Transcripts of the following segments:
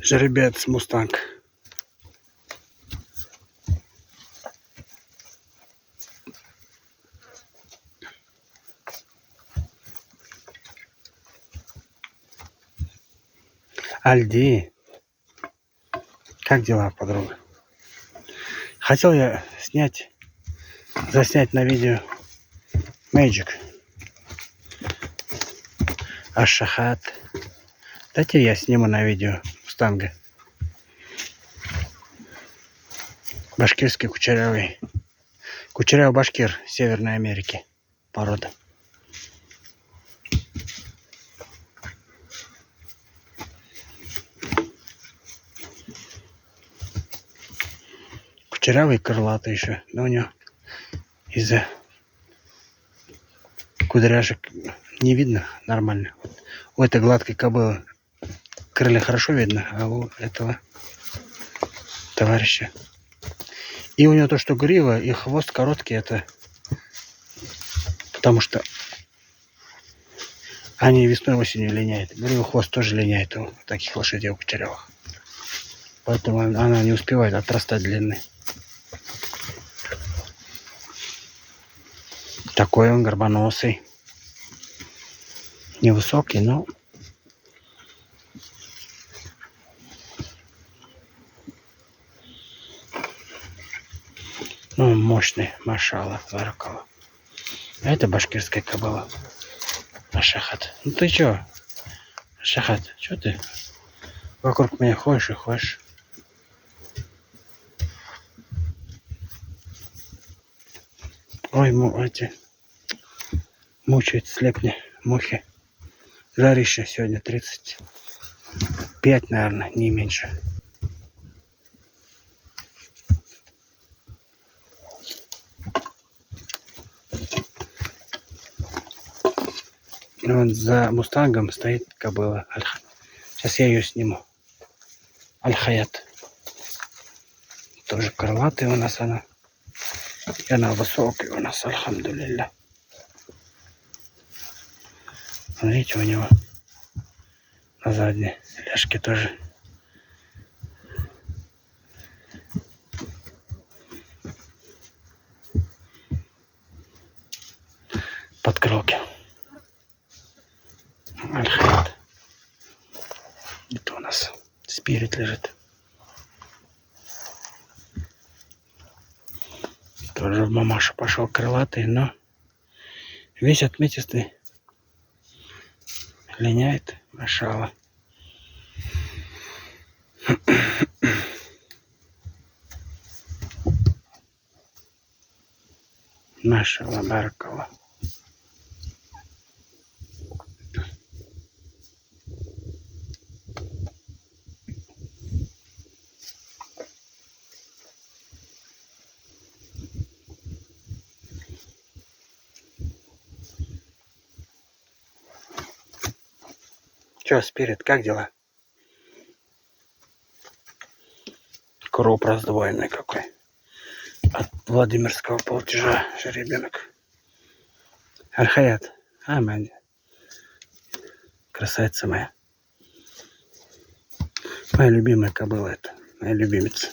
Жеребец Мустанг. Альди. Как дела, подруга? Хотел я заснять на видео Magic. Ашахат. Дайте я сниму на видео Мустанга. Башкирский кучерявый. Кучерявый башкир Северной Америки. Порода. Кучерявый, крылатый еще. Но у него из-за кудряшек не видно нормально. У этой гладкой кобылы крылья хорошо видно, а у этого товарища. И у него то, что грива и хвост короткий, это потому что они весной и осенью линяют. Грива, хвост тоже линяет у таких лошадей, у кучерявых. Поэтому она не успевает отрастать длинный. Такой он горбоносый. Невысокий, но мощный, машалла, баракалла. А это башкирская кобыла. Ашахат. Ну ты чё? Ашахат, чё ты вокруг меня ходишь и ходишь? Ой, эти мучают слепни, мухи. Жарище сегодня 35, наверное, не меньше. Вон за Мустангом стоит кобыла. Сейчас я ее сниму. Аль-Хаят. Тоже крылатая у нас она. И она высокая у нас, альхамдулилля. Смотрите, у него на задней ляжке тоже подкрылки. Аль-Хаят. Это у нас спирит лежит. Тоже в мамашу пошел крылатый, но весь отметистый. Линяет, машалла. Машалла, баракалла. Чё, спирит, как дела? Кроп раздвоенный какой. От Владимирского платежа жеребенок. Аль-Хаят. Амань. Красавица моя. Моя любимая кобыла это. Моя любимица.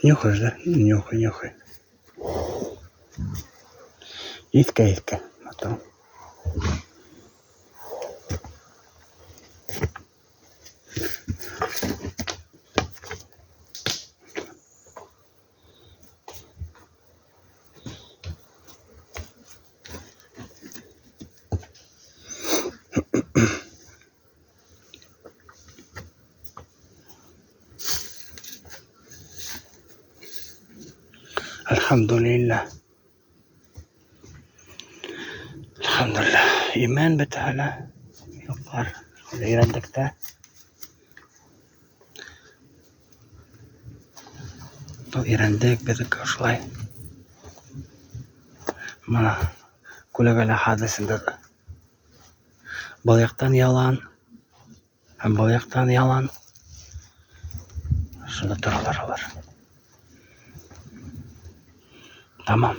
Нюхаешь, да? Нюхай, нюхай. Иска. А то. Альхамдулилля. Альхамдулилля. Имен бетаала. Юкар. Ирандакта. Ирандек бедек ушлай. Мана күләгәле хадисендә балыктан ялан һәм балыктан ялан шунда торалар алар. Tamam.